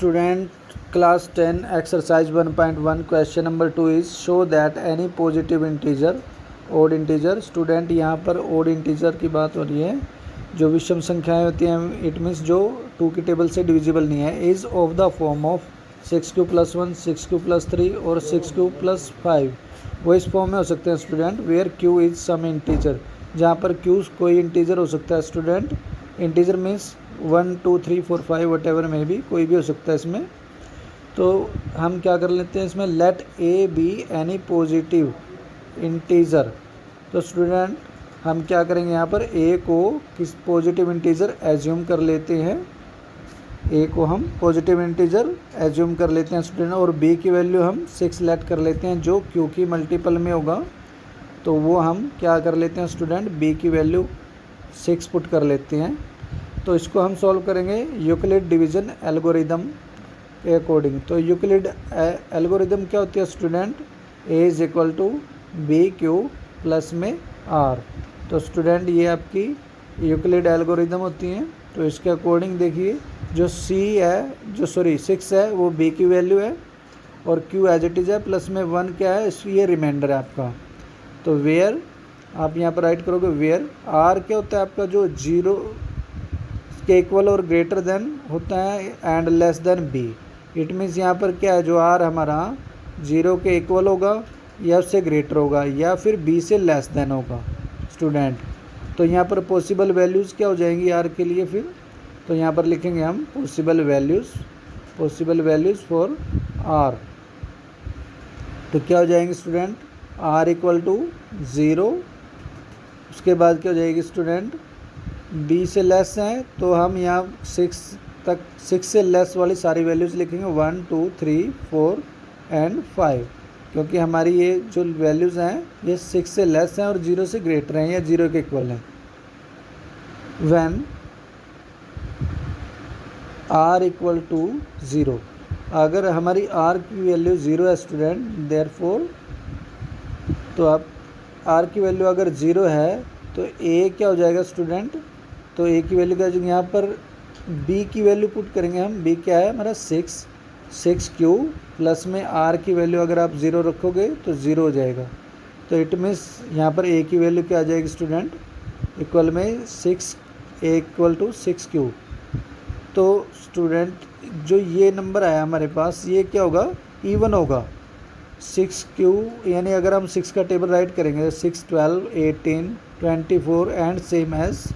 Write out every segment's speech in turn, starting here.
Student class 10 exercise 1.1 question number 2 is show that any positive integer odd integer student यहाँ पर odd integer की बात हो रही है जो विषम संख्याएं होती हैं इट मीन्स जो 2 की टेबल से डिविजिबल नहीं है is of the form of 6q + 1 6q + 3 और 6q + 5 वो इस फॉर्म में हो सकते हैं student where q is some integer जहाँ पर q कोई इंटीजर हो सकता है student integer means 1 2 3 4 5 whatever में भी कोई भी हो सकता है इसमें। तो हम क्या कर लेते हैं इसमें let a b any positive integer. तो स्टूडेंट हम क्या करेंगे यहाँ पर ए को किस पॉजिटिव इंटीजर एज्यूम कर लेते हैं ए को हम पॉजिटिव इंटीजर एज्यूम कर लेते हैं स्टूडेंट और बी की वैल्यू हम 6 लेट कर लेते हैं जो क्यू की मल्टीपल में होगा। तो वो हम क्या कर लेते हैं स्टूडेंट बी की वैल्यू 6 पुट कर लेते हैं। तो इसको हम सॉल्व करेंगे यूक्लिड डिवीज़न एल्गोरिदम के अकॉर्डिंग। तो यूक्लिड एल्गोरिदम क्या होती है student a is equal to b q plus में आर। तो स्टूडेंट ये आपकी यूक्लिड एल्गोरिदम होती हैं। तो इसके अकॉर्डिंग देखिए जो सी है जो 6 है वो बी की वैल्यू है और क्यू एज इट इज़ है प्लस में 1 क्या है ये रिमाइंडर है आपका। तो वेयर आप यहाँ पर राइट करोगे वेयर आर क्या होता है आपका जो 0 के इक्वल और ग्रेटर देन होता है and less than b. It means यहाँ पर क्या है जो आर हमारा 0 के इक्वल होगा या उससे ग्रेटर होगा या फिर बी से लेस देन होगा स्टूडेंट। तो यहाँ पर पॉसिबल वैल्यूज़ क्या हो जाएंगी आर के लिए फिर तो यहाँ पर लिखेंगे हम पॉसिबल वैल्यूज़ फॉर आर। तो क्या हो जाएंगे स्टूडेंट आर इक्वल टू 0 उसके बाद क्या हो जाएगी स्टूडेंट बी से लेस हैं तो हम यहाँ 6 से लेस वाली सारी वैल्यूज़ लिखेंगे 1 2 3 4 एंड 5 क्योंकि हमारी ये जो वैल्यूज़ हैं ये 6 से लेस हैं और 0 से ग्रेटर हैं या 0 के इक्वल हैं। व्हेन आर इक्वल टू 0 अगर हमारी आर की वैल्यू 0 है स्टूडेंट देयरफॉर तो आप आर की वैल्यू अगर 0 है तो ए क्या हो जाएगा स्टूडेंट तो ए की वैल्यू क्या हो जाएगी यहाँ पर बी की वैल्यू पुट करेंगे हम बी क्या है हमारा 6q प्लस में आर की वैल्यू अगर आप 0 रखोगे तो 0 हो जाएगा। तो इट मीन्स यहाँ पर ए की वैल्यू क्या आ जाएगी स्टूडेंट इक्वल में 6 ए इक्वल टू 6q। तो स्टूडेंट जो ये नंबर आया हमारे पास ये क्या होगा इवन होगा 6q यानी अगर हम 6 का टेबल राइट करेंगे 6 12 18 24 एंड सेम एज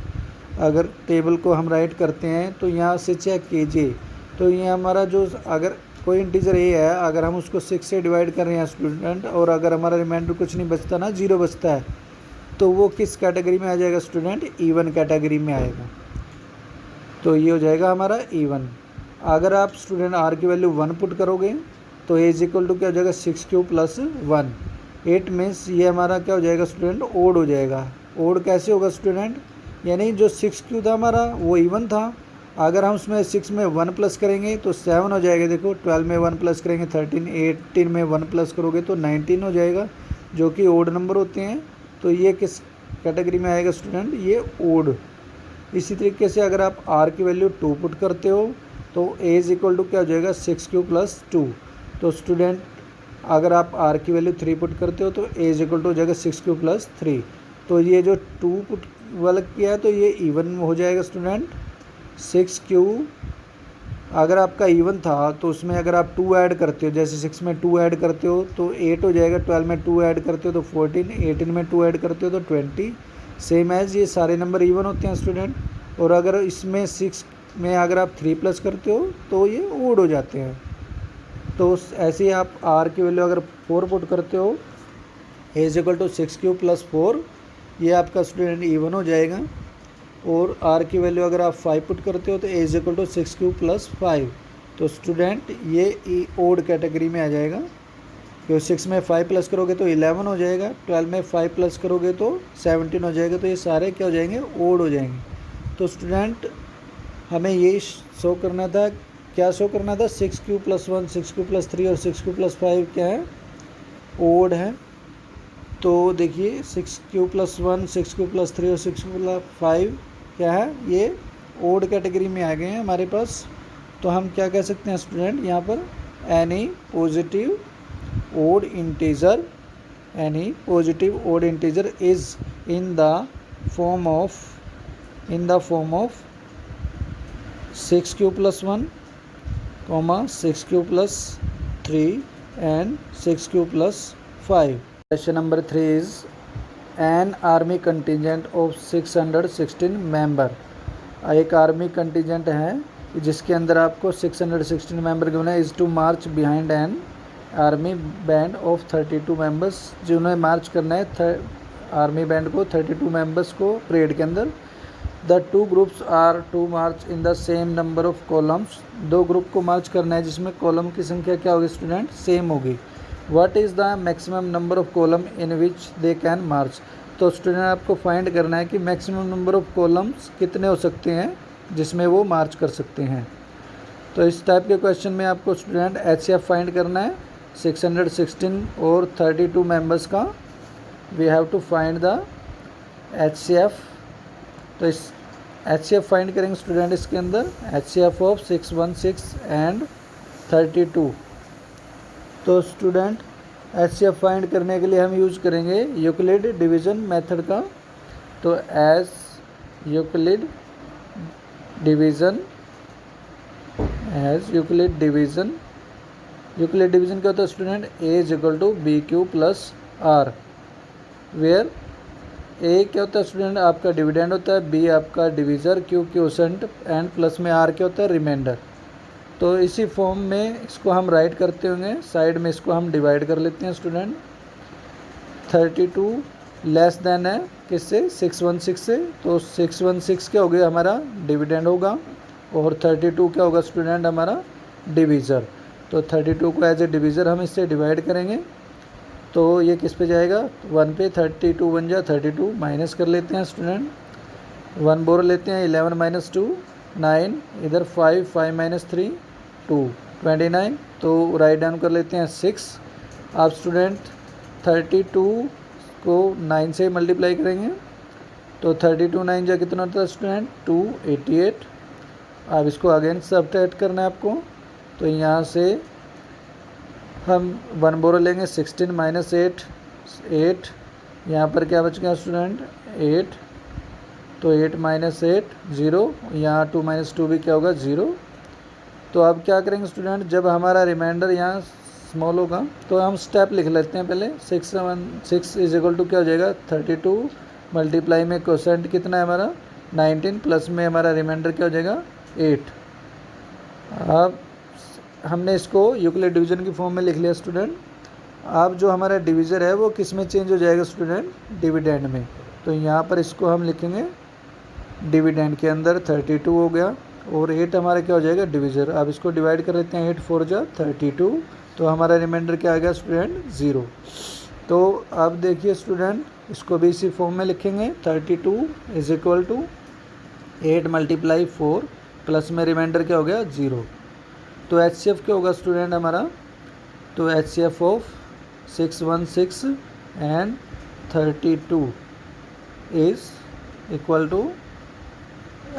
अगर टेबल को हम राइट करते हैं तो यहाँ से चेक कीजिए तो ये हमारा जो अगर कोई इंटीजर ए है अगर हम उसको 6 से डिवाइड कर रहे हैं स्टूडेंट और अगर हमारा रिमाइंडर कुछ नहीं बचता ना 0 बचता है तो वो किस कैटेगरी में आ जाएगा स्टूडेंट इवन कैटेगरी में आएगा। तो ये हो जाएगा हमारा इवन। अगर आप स्टूडेंट आर की वैल्यू 1 पुट करोगे तो ए इज इक्वल टू क्या हो जाएगा 6q + 1 8 मीन्स ये हमारा क्या हो जाएगा स्टूडेंट ओड हो जाएगा। ओड कैसे होगा स्टूडेंट यानी जो 6q था हमारा वो इवन था अगर हम उसमें 6 में 1 प्लस करेंगे तो 7 हो जाएगा। देखो 12 में 1 प्लस करेंगे 13 18 में 1 प्लस करोगे तो 19 हो जाएगा जो कि ओड नंबर होते हैं। तो ये किस कैटेगरी में आएगा स्टूडेंट ये ओड। इसी तरीके से अगर आप आर की वैल्यू 2 पुट करते हो तो ए इज इक्वल टू क्या हो जाएगा 6q + 2। तो स्टूडेंट अगर आप आर की वैल्यू 3 पुट करते हो तो ए इज इक्वल टू हो जाएगा 6q + 3। तो ये जो 2 पुट वाला किया है तो ये इवन हो जाएगा स्टूडेंट 6q अगर आपका इवन था तो उसमें अगर आप 2 ऐड करते हो जैसे 6 में 2 ऐड करते हो तो 8 हो जाएगा 12 में 2 ऐड करते हो तो 14 18 में 2 ऐड करते हो तो 20 सेम एज ये सारे नंबर इवन होते हैं स्टूडेंट। और अगर इसमें 6 में अगर आप 3 प्लस करते हो तो ये ओड हो जाते हैं। तो ऐसे ही आप आर की वैल्यू अगर 4 पुट करते हो ए इज इक्वल टू 6q + 4 ये आपका स्टूडेंट इवन हो जाएगा। और आर की वैल्यू अगर आप 5 पुट करते हो तो ए इज इक्वल टू 6q + 5 तो स्टूडेंट ये ओड कैटेगरी में आ जाएगा। क्योंकि 6 में 5 प्लस करोगे तो 11 हो जाएगा 12 में 5 प्लस करोगे तो 17 हो जाएगा। तो ये सारे क्या हो जाएंगे ओड हो जाएंगे। तो स्टूडेंट हमें ये शो करना था क्या शो करना था 6q + 1 6q + 3 और 6q + 5 क्या है ओड है। तो देखिए 6q + 1 6q + 3 और 6q + 5 क्या है ये ओड कैटेगरी में आ गए हैं हमारे पास। तो हम क्या कह सकते हैं स्टूडेंट यहाँ पर, any positive odd integer is in the form of 6q plus 1, 6q plus 3 and 6q plus 5. Question number 3 is an army contingent of 616 member. एक आर्मी कंटिजेंट है जिसके अंदर आपको 616 मेंबर गिवन है, is to march behind an army band of 32 members, जिन्हें march करना है army band को 32 मेंबर्स को परेड के अंदर। The two groups are to march in the same number of columns, दो ग्रुप को मार्च करना है जिसमें कॉलम की संख्या क्या होगी स्टूडेंट, सेम होगी। What is the maximum number of column in which they can march, तो स्टूडेंट आपको फाइंड करना है कि मैक्सिमम नंबर ऑफ कॉलम्स कितने हो सकते हैं जिसमें वो मार्च कर सकते हैं। तो इस टाइप के क्वेश्चन में आपको स्टूडेंट HCF फाइंड करना है 616 और 32 मेंबर्स का। We have to find the HCF। तो इस HCF फाइंड करेंगे स्टूडेंट इसके अंदर, HCF ऑफ 616 एंड 32। तो स्टूडेंट HCF फाइंड करने के लिए हम यूज करेंगे यूक्लिड डिवीज़न मेथड का। तो एज यूक्लिड डिवीज़न क्या होता है student, A is equal to BQ plus R, where A क्या होता है स्टूडेंट, आपका डिविडेंड होता है, B आपका divisor, Q quotient and plus में R क्या होता है, रिमाइंडर। तो इसी फॉर्म में इसको हम राइट करते होंगे, साइड में इसको हम डिवाइड कर लेते हैं स्टूडेंट। 32 लेस देन है किससे, 616 से, तो 616 क्या हो गया हमारा डिविडेंड होगा और 32 क्या होगा स्टूडेंट हमारा डिवीज़र। तो 32 को एज ए डिवीज़र हम इससे डिवाइड करेंगे तो ये किस पे जाएगा, 1 पे, 32 बन जा 32, माइनस कर लेते हैं स्टूडेंट, 1 बोर लेते हैं, 11 माइनस 2 9, इधर 5 5 माइनस 3 2 29, तो राइट डाउन कर लेते हैं 6। आप स्टूडेंट 32 को 9 से मल्टीप्लाई करेंगे तो 32 9 जा कितना होता है स्टूडेंट, 288। अब इसको अगेन सब्ट्रैक्ट करना है आपको, तो यहाँ से हम 1 बोरो लेंगे, 16 माइनस 8 8, यहाँ पर क्या बच गया स्टूडेंट 8, तो 8 माइनस 8 0, यहाँ 2 माइनस 2 भी क्या होगा 0। तो अब क्या करेंगे स्टूडेंट, जब हमारा रिमाइंडर यहाँ स्मॉल होगा तो हम स्टेप लिख लेते हैं पहले। 6 इज इक्वल टू क्या हो जाएगा 32 मल्टीप्लाई में क्वोशंट कितना है हमारा 19 प्लस में हमारा रिमाइंडर क्या हो जाएगा 8। अब हमने इसको यूक्लिड डिवीज़न की फॉर्म में लिख लिया स्टूडेंट। अब जो हमारा डिवीज़र है वो किस में चेंज हो जाएगा स्टूडेंट, डिविडेंड में। तो यहाँ पर इसको हम लिखेंगे डिविडेंड के अंदर 32 हो गया और 8 हमारा क्या हो जाएगा डिवीज़र। अब इसको डिवाइड कर लेते हैं, 8 4 जा 32, तो हमारा रिमाइंडर क्या आ गया स्टूडेंट 0। तो अब देखिए स्टूडेंट इसको भी इसी फॉर्म में लिखेंगे, 32 is equal to 8 multiply 4 plus में रिमाइंडर क्या हो गया 0। तो HCF क्या होगा स्टूडेंट हमारा, तो HCF of 616 and 32 is equal to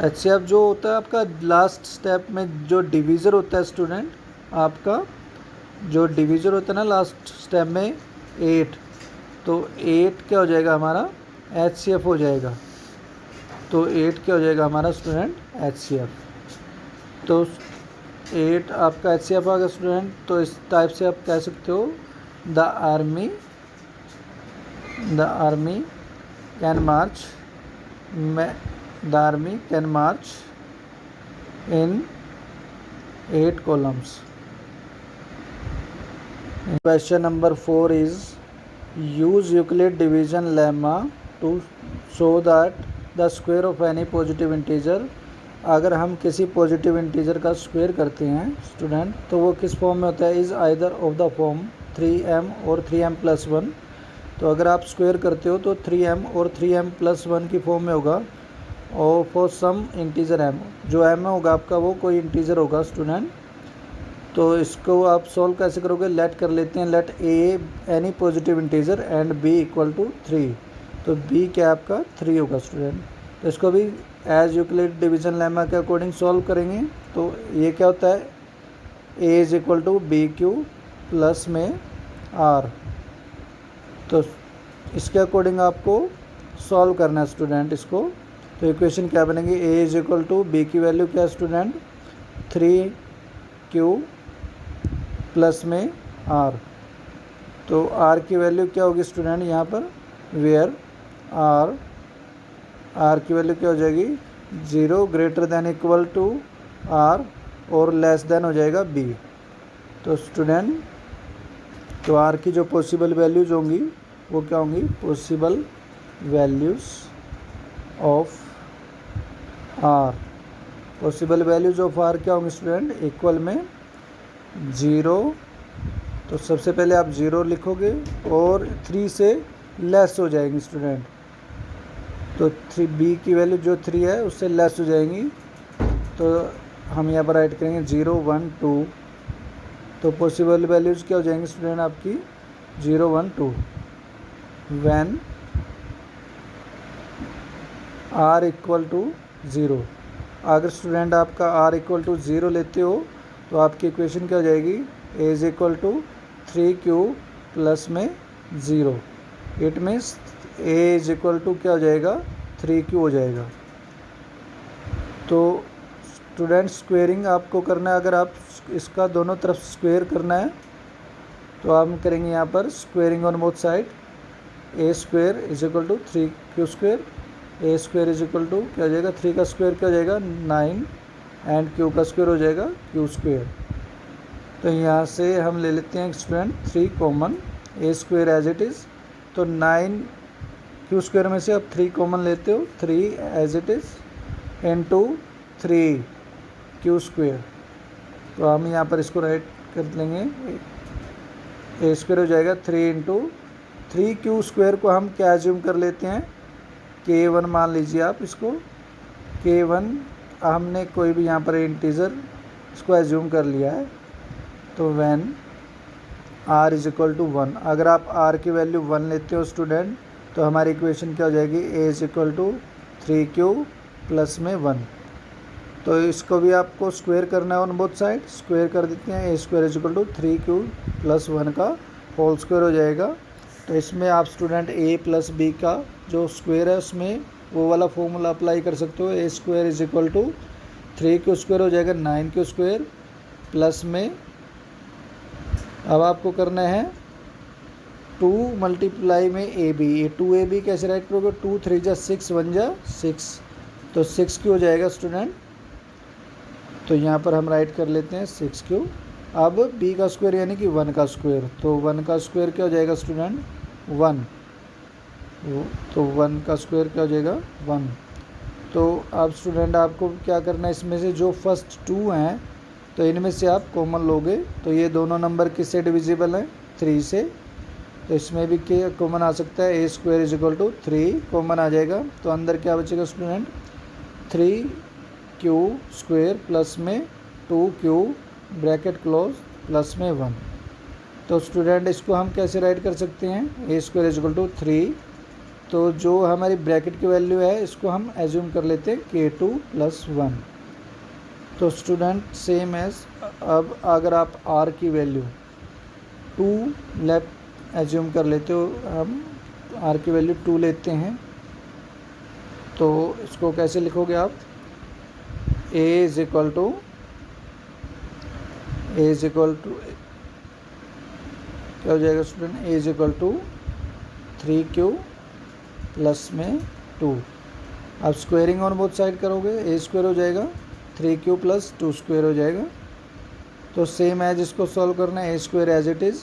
HCF जो होता है आपका लास्ट स्टेप में जो डिवीज़र होता है स्टूडेंट, आपका जो डिवीज़र होता है ना लास्ट स्टेप में 8, तो 8 क्या हो जाएगा हमारा HCF हो जाएगा। तो 8 क्या हो जाएगा हमारा स्टूडेंट HCF। तो 8 आपका HCF आ गया स्टूडेंट। तो इस टाइप से आप कह सकते हो the army can March in 8 columns. Question number 4 is use Euclid division lemma to show that the square of any positive integer। अगर हम किसी पॉजिटिव इंटीजर का स्क्वायर करते हैं स्टूडेंट तो वो किस फॉर्म में होता है, is either of the form 3m और 3m प्लस 1। तो अगर आप स्क्वायर करते हो तो 3m और 3m प्लस 1 की फॉर्म में होगा और फॉर सम इंटीजर m, जो m होगा आपका वो कोई इंटीजर होगा स्टूडेंट। तो इसको आप सॉल्व कैसे करोगे, लेट कर लेते हैं, let a any positive integer and b equal to 3। तो b क्या आपका 3 होगा स्टूडेंट। तो इसको भी एज यूक्लिड डिवीजन लेमा के अकॉर्डिंग सॉल्व करेंगे। तो ये क्या होता है, a is equal to b q plus में आर। तो इसके अकॉर्डिंग आपको सॉल्व करना है स्टूडेंट इसको। तो इक्वेशन क्या बनेगी, ए इज इक्वल टू बी की वैल्यू क्या है स्टूडेंट, 3q प्लस में आर। तो आर की वैल्यू क्या होगी स्टूडेंट यहाँ पर, वेयर आर की वैल्यू क्या हो जाएगी, 0 greater than equal to r और लेस देन हो जाएगा बी। तो स्टूडेंट तो आर की जो पॉसिबल वैल्यूज़ होंगी वो क्या होंगी, possible values of r, possible values of r क्या होंगी स्टूडेंट, इक्वल में 0। तो सबसे पहले आप 0 लिखोगे और 3 से लेस हो जाएंगी स्टूडेंट। तो 3 की वैल्यू जो 3 है उससे लेस हो जाएंगी। तो हम यहाँ पर राइट करेंगे 0 1 2। तो पॉसिबल वैल्यूज़ क्या हो जाएंगी स्टूडेंट आपकी, 0 1 2 व्हेन आर इक्वल टू 0। अगर स्टूडेंट आपका आर इक्वल टू 0 लेते हो तो आपकी इक्वेशन क्या हो जाएगी, a is equal to 3q plus में 0। It means a is equal to क्या हो जाएगा, 3q हो जाएगा। तो स्टूडेंट स्क्वेयरिंग आपको करना है, अगर आप इसका दोनों तरफ स्क्वेयर करना है तो हम करेंगे यहाँ पर squaring on both side. A square is equal to 3q square, a square is equal to क्या हो जाएगा, 3 का स्क्वेयर क्या हो जाएगा 9 एंड q का स्क्वेयर हो जाएगा q स्क्वेयर। तो यहाँ से हम ले लेते हैं student 3 common, a square as it is. तो 9 q स्क्वेयर में से आप 3 कॉमन लेते हो, 3 as it is into 3 q square. तो हम यहाँ पर इसको राइट कर लेंगे, ए स्क्वेयर हो जाएगा 3 इंटू 3q स्क्वेयर को हम क्या एज्यूम कर लेते हैं, k1 मान लीजिए आप इसको, k1 हमने कोई भी यहाँ पर इंटीजर इसको एज्यूम कर लिया है। तो when r is equal to 1, अगर आप r की वैल्यू 1 लेते हो स्टूडेंट तो हमारी इक्वेशन क्या हो जाएगी, a is equal to 3q plus में 1। तो इसको भी आपको स्क्वायर करना है ऑन बोथ साइड, स्क्वायर कर देते हैं, a square is equal to 3q plus 1 का होल स्क्वायर हो जाएगा। तो इसमें आप स्टूडेंट a प्लस बी का जो स्क्वायर है उसमें वो वाला फॉर्मूला अप्लाई कर सकते हो। A square is equal to 3q square हो जाएगा 9q स्क्वायर प्लस में, अब आपको करना है 2 मल्टीप्लाई में ए बी। ये 2ab कैसे राइट करोगे, 2 3 जा 6 1 जा 6, तो 6q हो जाएगा स्टूडेंट। तो यहाँ पर हम राइट कर लेते हैं 6q। अब b का स्क्वायर यानी कि 1 का स्क्वायर, तो 1 का स्क्वायर क्या हो जाएगा स्टूडेंट 1। तो 1 का स्क्वायर क्या हो जाएगा 1। तो अब स्टूडेंट आपको क्या करना है, इसमें से जो फर्स्ट 2 हैं तो इनमें से आप कॉमन लोगे। तो ये दोनों नंबर किससे डिविजिबल हैं, 3 से। तो इसमें भी क्या कॉमन आ सकता है, a square is equal to 3 common आ जाएगा। तो अंदर क्या बचेगा स्टूडेंट, 3q स्क्वायर प्लस में 2q ब्रैकेट क्लोज प्लस में 1। तो स्टूडेंट इसको हम कैसे राइट कर सकते हैं, a square is equal to 3। तो जो हमारी ब्रैकेट की वैल्यू है इसको हम एज्यूम कर लेते हैं k2 प्लस 1। तो स्टूडेंट सेम एज, अब अगर आप r की वैल्यू 2 लेफ्ट एज्यूम कर लेते हो, हम r की वैल्यू 2 लेते हैं। तो इसको कैसे लिखोगे आप, a इज इक्वल टू क्या हो जाएगा student, a is equal to 3q plus में 2। आप स्क्वेयरिंग ऑन बोथ साइड करोगे, ए स्क्वायर हो जाएगा 3q प्लस 2 स्क्वायर हो जाएगा। तो सेम एज इसको सॉल्व करना है, a square as it is.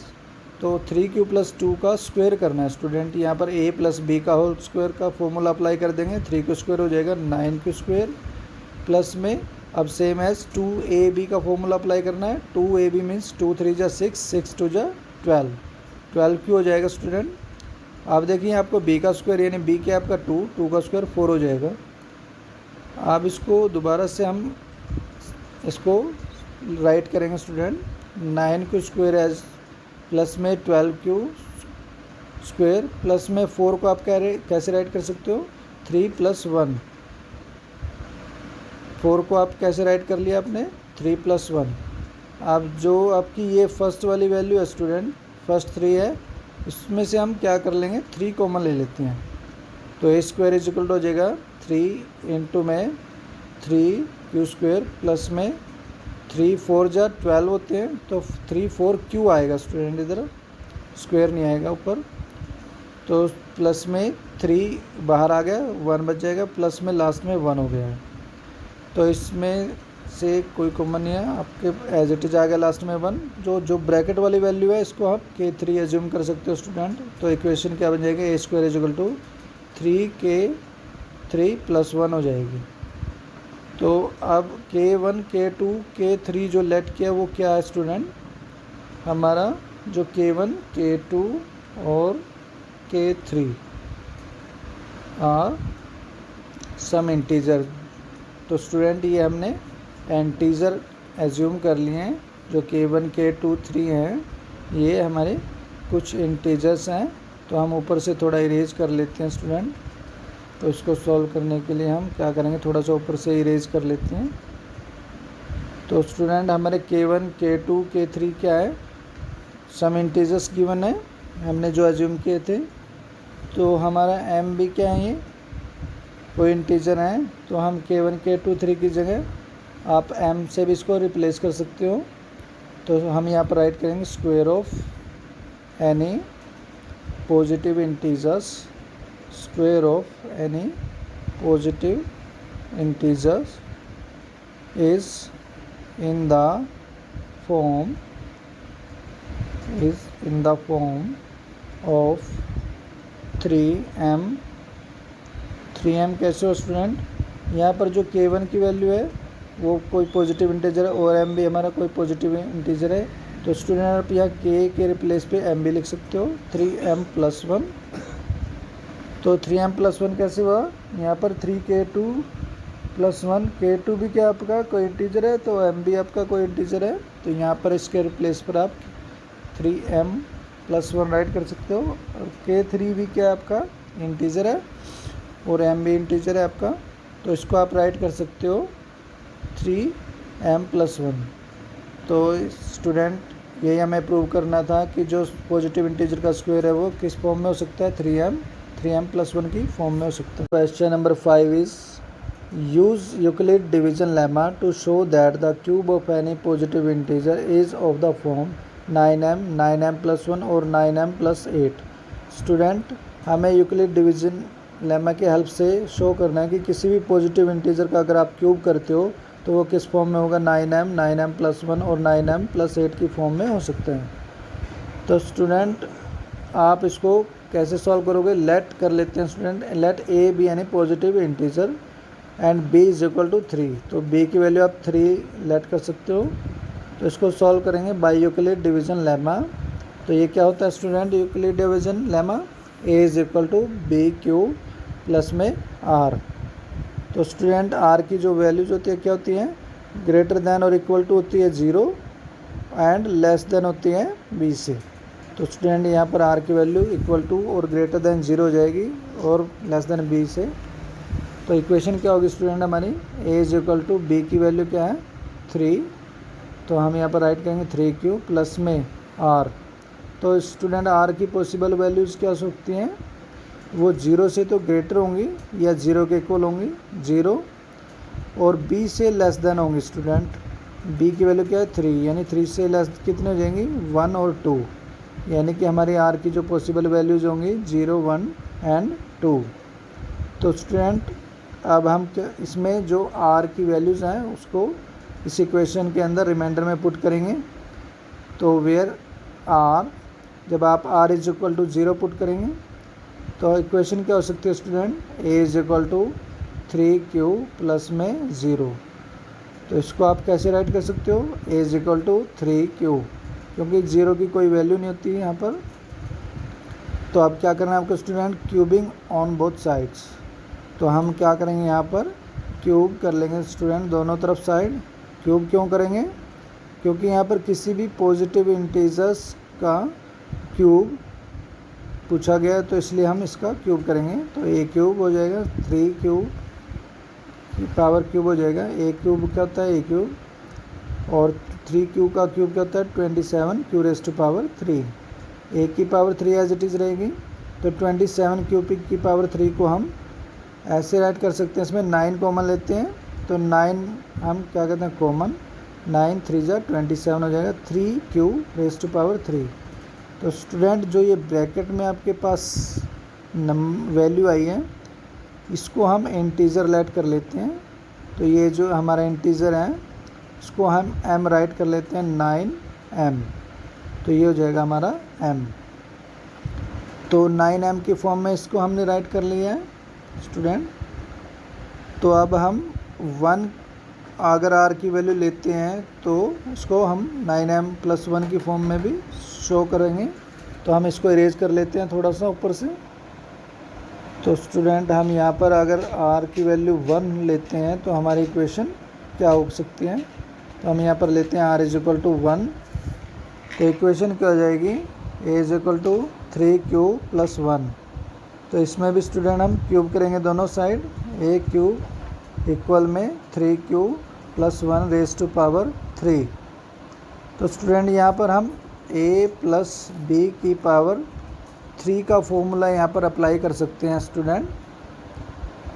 तो 3q प्लस 2 का स्क्वायर करना है स्टूडेंट। यहाँ पर a प्लस बी का होल स्क्वायर का फॉर्मूला अप्लाई कर देंगे, 3q स्क्वायर हो जाएगा 9q स्क्वायर प्लस में, अब सेम एज 2ab का फॉर्मूला अप्लाई करना है। 2ab मीन्स 2 3 जा 6 6 2 जा 12q हो जाएगा स्टूडेंट। आप देखिए आपको b का स्क्वायर यानी b क्या आपका 2 का स्क्वायर 4 हो जाएगा। आप इसको दोबारा से हम इसको राइट करेंगे student, 9q square as plus में 12q स्क्वायर प्लस में 4 को आप कैसे राइट कर सकते हो, 3 प्लस 1 4 को आप कैसे राइट कर लिया आपने, 3 + 1। अब जो आपकी ये फर्स्ट वाली वैल्यू है स्टूडेंट, फर्स्ट 3 है, इसमें से हम क्या कर लेंगे, 3 कॉमन ले लेते हैं। तो a² = हो जाएगा 3 इंटू में 3q² प्लस में 3 4 जा 12 होते हैं, तो 3 4 q आएगा स्टूडेंट, इधर स्क्वायर नहीं आएगा ऊपर। तो प्लस में 3 बाहर आ गया, 1 बच जाएगा, प्लस में लास्ट में 1 हो गया है। तो इसमें से कोई कॉमन नहीं है, आपके एज इट इज आ गया लास्ट में 1। जो ब्रैकेट वाली वैल्यू है इसको आप k3 एज्यूम कर सकते हो स्टूडेंट। तो इक्वेशन क्या बन जाएगा, a² = 3k3 + 1 हो जाएगी। तो अब k1 k2 k3 जो लेट किया वो क्या है स्टूडेंट, हमारा जो k1 k2 और k3 आर सम इंटीजर। तो स्टूडेंट ये हमने इंटीजर एज्यूम कर लिए हैं, जो k1 k2 3 हैं, ये हमारे कुछ इंटीजर्स हैं। तो हम ऊपर से थोड़ा इरेज कर लेते हैं स्टूडेंट। तो इसको सॉल्व करने के लिए हम क्या करेंगे, थोड़ा सा ऊपर से इरेज कर लेते हैं। तो स्टूडेंट हमारे k1 k2 k3 क्या है, सम इंटीजर्स गिवन है हमने जो एज्यूम किए थे। तो हमारा m भी क्या है, ये कोई इंटीजर है। तो हम k1 k2 3 की जगह आप m से भी इसको रिप्लेस कर सकते हो। तो हम यहाँ पर राइट करेंगे square of any positive integers, square of any positive integers is in the form of 3m। 3m कैसे हो स्टूडेंट, यहाँ पर जो k1 की वैल्यू है वो कोई पॉजिटिव इंटीजर है और m भी हमारा कोई पॉजिटिव इंटीजर है। तो स्टूडेंट आप यहाँ k के रिप्लेस पे m भी लिख सकते हो, 3m + 1। तो 3m + 1 कैसे हुआ, यहाँ पर 3k2 + 1, k2 भी क्या आपका कोई इंटीजर है, तो m भी आपका कोई इंटीजर है। तो यहाँ पर इसके रिप्लेस पर आप 3m + 1 राइट कर सकते हो। और k3 भी क्या आपका इंटीजर है और m भी इंटीजर है आपका। तो इसको आप राइट कर सकते हो 3m + 1। तो स्टूडेंट यही हमें प्रूव करना था कि जो पॉजिटिव इंटीजर का स्क्वायर है वो किस फॉर्म में हो सकता है, 3m + 1 की फॉर्म में हो सकता है। Question number 5 is use Euclid division lemma to show that the cube of any positive integer is of the form 9m 9m + 1 और 9m + 8। स्टूडेंट हमें यूक्लिड डिवीजन लेमा की हेल्प से शो करना है कि किसी भी पॉजिटिव इंटीजर का अगर आप क्यूब करते हो तो वो किस फॉर्म में होगा, 9m 9m + 1 और 9m + 8 की फॉर्म में हो सकते हैं। तो स्टूडेंट आप इसको कैसे सॉल्व करोगे, लेट कर लेते हैं स्टूडेंट। लेट a बी यानी पॉजिटिव इंटीजर एंड b = 3। तो b की वैल्यू आप 3 लेट कर सकते हो। तो इसको सॉल्व करेंगे बाय यूक्लिड डिवीजन लेमा। तो ये क्या होता है student, Euclid division lemma, a = b³ plus में r। तो स्टूडेंट r की जो वैल्यूज होती है क्या होती है, ग्रेटर देन और इक्वल टू होती है 0 एंड लेस देन होती है b से। तो स्टूडेंट यहाँ पर r की वैल्यू इक्वल टू और ग्रेटर देन 0 हो जाएगी और लेस देन b से। तो इक्वेशन क्या होगी स्टूडेंट हमारी, a = b की वैल्यू क्या है 3। तो हम यहाँ पर राइट करेंगे 3q प्लस में r। तो स्टूडेंट r की पॉसिबल वैल्यूज़ क्या हो सकती हैं, वो 0 से तो ग्रेटर होंगी या 0 के इक्वल होंगी 0 और b से लेस देन होंगी। स्टूडेंट b की वैल्यू क्या है 3, यानी 3 से लेस कितनी हो जाएंगी 1 और 2, यानी कि हमारी r की जो पॉसिबल वैल्यूज़ होंगी 0 1 एंड 2। तो स्टूडेंट अब हम इसमें जो r की वैल्यूज़ हैं उसको इस इक्वेशन के अंदर रिमाइंडर में पुट करेंगे। तो वेयर r, जब आप r = 0 पुट करेंगे तो इक्वेशन क्या हो सकती है स्टूडेंट, a = 3q प्लस में 0। तो इसको आप कैसे राइट कर सकते हो, a = 3q, क्योंकि 0 की कोई वैल्यू नहीं होती है यहाँ पर। तो अब क्या करना है आपको student, cubing on both sides. तो हम क्या करेंगे यहाँ पर क्यूब कर लेंगे स्टूडेंट दोनों तरफ साइड। क्यूब क्यों करेंगे, क्योंकि यहाँ पर किसी भी पॉजिटिव इंटीजर्स का क्यूब पूछा गया है, तो इसलिए हम इसका क्यूब करेंगे। तो a³ हो जाएगा 3q की पावर क्यूब हो जाएगा। ए क्यूब क्या होता है, ए क्यूब, और 3 क्यू का क्यूब क्या होता है 27 क्यू रेज टू पावर 3। ए की पावर 3 एज इट इज़ रहेगी, तो 27 क्यूबिक की पावर 3 को हम ऐसे राइट कर सकते हैं। इसमें 9 कॉमन लेते हैं, तो 9 हम क्या कहते हैं कॉमन, 9 3 जा 27 हो जाएगा 3 क्यू रेज टू पावर 3। तो स्टूडेंट जो ये ब्रैकेट में आपके पास वैल्यू आई है, इसको हम इंटीजर लेट कर लेते हैं। तो ये जो हमारा इंटीजर है इसको हम m राइट कर लेते हैं 9m, तो ये हो जाएगा हमारा m। तो 9m की फॉर्म में इसको हमने राइट कर लिया है स्टूडेंट। तो अब हम 1 अगर r की वैल्यू लेते हैं तो इसको हम 9m + 1 की फॉर्म में भी शो करेंगे। तो हम इसको इरेज कर लेते हैं थोड़ा सा ऊपर से। तो स्टूडेंट हम यहाँ पर अगर r की वैल्यू 1 लेते हैं तो हमारी इक्वेशन क्या हो सकती है, तो हम यहाँ पर लेते हैं r = 1। तो इक्वेशन क्या हो जाएगी, a = 3q + 1। तो इसमें भी स्टूडेंट हम क्यूब करेंगे दोनों साइड, a क्यूब इक्वल में 3q + 1 रेज टू पावर 3। तो स्टूडेंट यहाँ पर हम a + b की पावर 3 का फॉर्मूला यहाँ पर अप्लाई कर सकते हैं स्टूडेंट।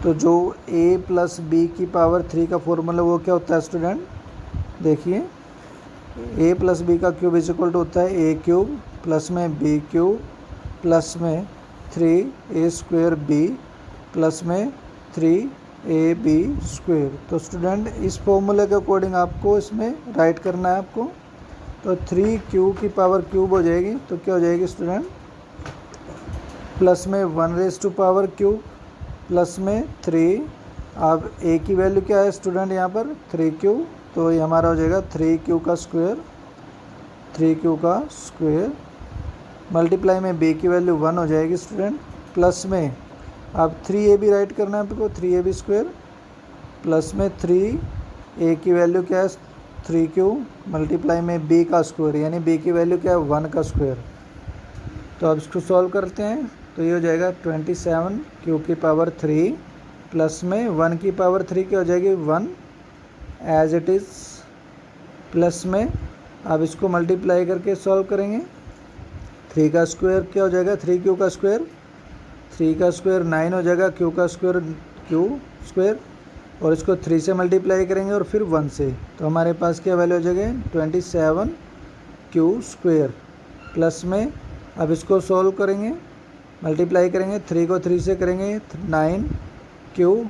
तो जो a + b की पावर 3 का फॉर्मूला वो क्या होता है स्टूडेंट, देखिए a + b का क्यूब = होता है a क्यूब प्लस में b क्यूब प्लस में 3a² b प्लस में 3ab²। तो स्टूडेंट इस फॉर्मूले के अकॉर्डिंग आपको इसमें राइट करना है आपको। तो 3q की पावर क्यूब हो जाएगी, तो क्या हो जाएगी स्टूडेंट, प्लस में 1 raise to power cube plus में 3। अब a की वैल्यू क्या है स्टूडेंट यहाँ पर 3q, तो ये हमारा हो जाएगा 3q का स्क्वायर, 3q का स्क्वायर मल्टीप्लाई में b की वैल्यू 1 हो जाएगी स्टूडेंट, प्लस में अब 3ab राइट करना है आपको 3ab² प्लस में 3a की वैल्यू क्या है 3q मल्टीप्लाई में b का स्क्वायर, यानी b की वैल्यू क्या है 1 का स्क्वायर। तो अब इसको सॉल्व करते हैं, तो ये हो जाएगा 27q की पावर 3 प्लस में 1 की पावर 3 क्या हो जाएगी 1 एज इट इज़, प्लस में अब इसको मल्टीप्लाई करके सॉल्व करेंगे। 3 का स्क्वायर क्या हो जाएगा 3q का स्क्वायर, 3 का स्क्वायर 9 हो जाएगा, q का स्क्वायर q स्क्वायर, और इसको 3 से मल्टीप्लाई करेंगे और फिर 1 से। तो हमारे पास क्या वैल्यू हो जाएगी 27q² प्लस में अब इसको सॉल्व करेंगे, मल्टीप्लाई करेंगे, 3 को 3 से करेंगे 9q,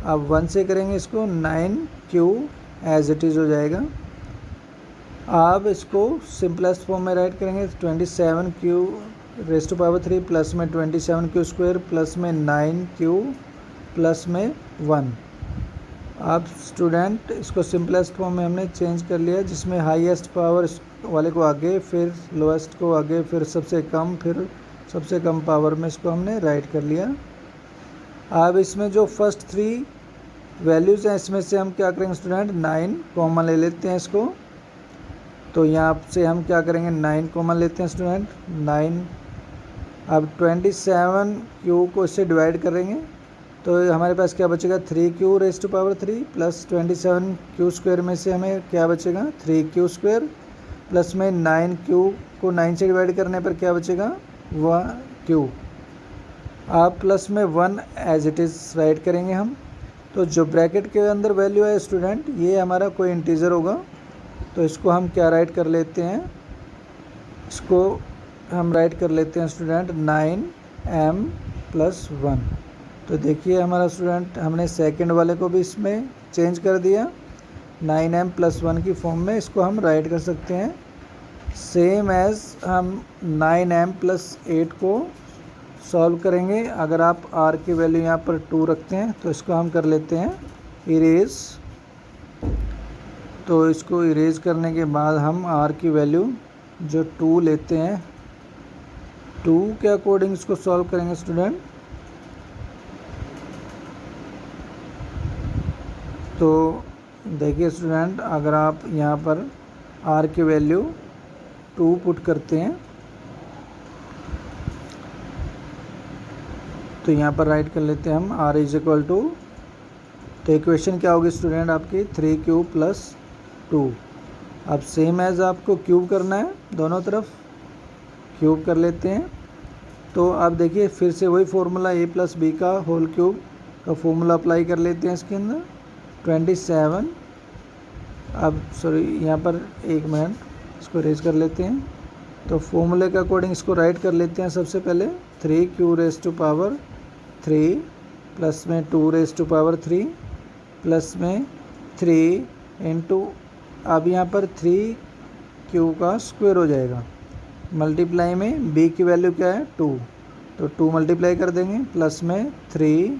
अब 1 से करेंगे इसको 9q एज इट इज़ हो जाएगा। अब इसको सिंपलेस्ट फॉर्म में राइट करेंगे 27q raise to power 3 plus में 27q² प्लस में 9q प्लस में 1। अब स्टूडेंट इसको सिंपलेस्ट फॉर्म में हमने चेंज कर लिया, जिसमें हाईएस्ट पावर वाले को आगे, फिर लोएस्ट को आगे, फिर सबसे कम, फिर सबसे कम पावर में इसको हमने राइट कर लिया। अब इसमें जो फर्स्ट 3 वैल्यूज़ हैं इसमें से हम क्या करेंगे स्टूडेंट 9 कॉमन ले लेते हैं इसको। तो यहाँ से हम क्या करेंगे 9 कॉमन लेते हैं स्टूडेंट 9। अब 27q को इससे डिवाइड करेंगे, तो हमारे पास क्या बचेगा 3q raise to power 3 plus 27q² में से हमें क्या बचेगा 3q² प्लस में 9q को 9 से डिवाइड करने पर क्या बचेगा 1q। आप प्लस में 1 एज इट इज़ राइट करेंगे हम। तो जो ब्रैकेट के अंदर वैल्यू है स्टूडेंट ये हमारा कोई इंटीजर होगा, तो इसको हम क्या राइट कर लेते हैं, इसको हम राइट कर लेते हैं स्टूडेंट 9m + 1। तो देखिए हमारा स्टूडेंट हमने सेकंड वाले को भी इसमें चेंज कर दिया 9m + 1 की फॉर्म में, इसको हम राइट कर सकते हैं। सेम एज हम 9m + 8 को सॉल्व करेंगे। अगर आप r की वैल्यू यहाँ पर 2 रखते हैं तो इसको हम कर लेते हैं इरेज। तो इसको इरेज करने के बाद हम r की वैल्यू जो 2 लेते हैं 2 के अकॉर्डिंग इसको सॉल्व करेंगे स्टूडेंट। तो देखिए स्टूडेंट अगर आप यहाँ पर r की वैल्यू 2 पुट करते हैं तो यहाँ पर राइट कर लेते हैं हम r = तो इक्वेशन क्या होगी स्टूडेंट आपकी 3 क्यूब प्लस 2। अब सेम एज आपको क्यूब करना है, दोनों तरफ क्यूब कर लेते हैं। तो आप देखिए फिर से वही फार्मूला a प्लस बी का होल क्यूब का फॉर्मूला अप्लाई कर लेते हैं इसके अंदर 27। अब सॉरी यहाँ पर 1 मिनट इसको रेज कर लेते हैं। तो फॉर्मूले के अकॉर्डिंग इसको राइट कर लेते हैं। सबसे पहले 3 रेज़ टू पावर 3 प्लस में 2 रेज़ टू पावर 3 प्लस में 3 इंटू, अब यहाँ पर 3 का स्क्वायर हो जाएगा, मल्टीप्लाई में b की वैल्यू क्या है 2, तो 2 मल्टीप्लाई कर देंगे, प्लस में 3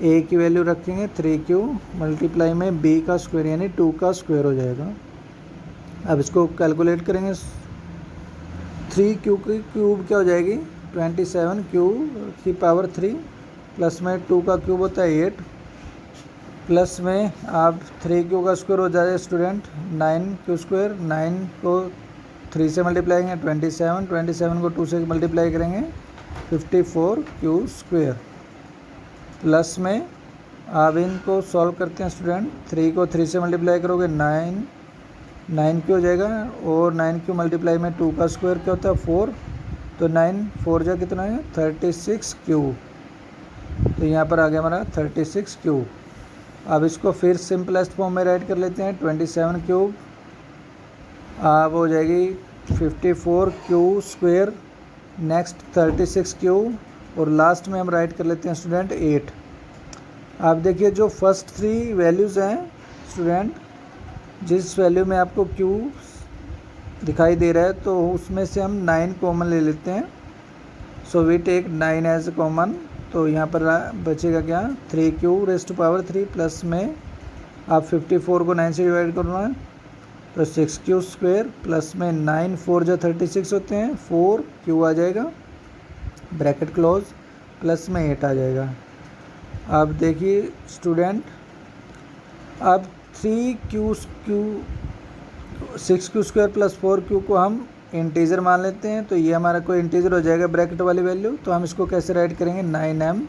a की वैल्यू रखेंगे 3 मल्टीप्लाई में b का स्क्वायर यानी 2 का स्क्वायर हो जाएगा। अब इसको कैलकुलेट करेंगे, 3 की क्यूब क्या हो जाएगी 27 की पावर 3 प्लस में 2 का क्यूब होता है 8 प्लस में आप 3 का स्क्वायर हो जाएगा स्टूडेंट 9 स्क्वायर, 9 को 3 से मल्टीप्लाई करेंगे 27 को 2 से मल्टीप्लाई करेंगे 54 स्क्वायर, प्लस में आप इनको सॉल्व करते हैं स्टूडेंट, 3 को 3 से मल्टीप्लाई करोगे 9 हो जाएगा और 9 मल्टीप्लाई में 2 का स्क्वायर क्या होता है 4, तो 9 4 जा कितना है 36 क्यूब, तो यहाँ पर आ गया हमारा 36 क्यूब। अब इसको फिर सिंपलेस्ट फॉर्म में राइट कर लेते हैं 27 क्यूब अब हो जाएगी 54 स्क्वायर, नेक्स्ट 36 क्यूब और लास्ट में हम राइट कर लेते हैं स्टूडेंट 8। आप देखिए जो फर्स्ट 3 वैल्यूज़ हैं स्टूडेंट, जिस वैल्यू में आपको क्यूब दिखाई दे रहा है तो उसमें से हम 9 कॉमन ले लेते हैं, so we take 9 as common, तो यहाँ पर बचेगा क्या 3 रेज़ टू पावर 3 प्लस में आप 54 को 9 से डिवाइड करना है तो 6 स्क्वायर प्लस में 9 4 जो 36 होते हैं 4 आ जाएगा ब्रैकेट क्लोज प्लस में 8 आ जाएगा। अब देखिए स्टूडेंट, अब 6 स्क्वायर प्लस 4 को हम इंटीजर मान लेते हैं, तो ये हमारा कोई इंटीजर हो जाएगा ब्रैकेट वाली वैल्यू, तो हम इसको कैसे राइट करेंगे 9m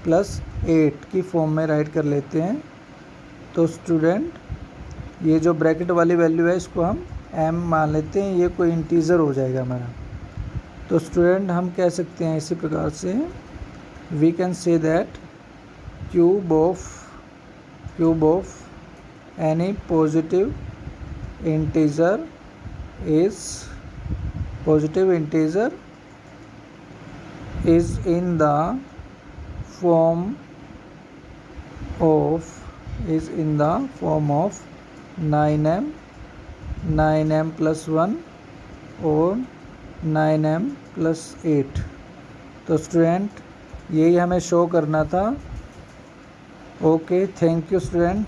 प्लस 8 की फॉर्म में राइट कर लेते हैं। तो स्टूडेंट ये जो ब्रैकेट वाली वैल्यू है इसको हम m मान लेते हैं, ये कोई इंटीजर हो जाएगा हमारा। तो स्टूडेंट हम कह सकते हैं इसी प्रकार से we can say that cube of any positive integer is in the form of 9m plus 1 और 9m plus 8। तो स्टूडेंट यही हमें शो करना था। Okay, thank you student.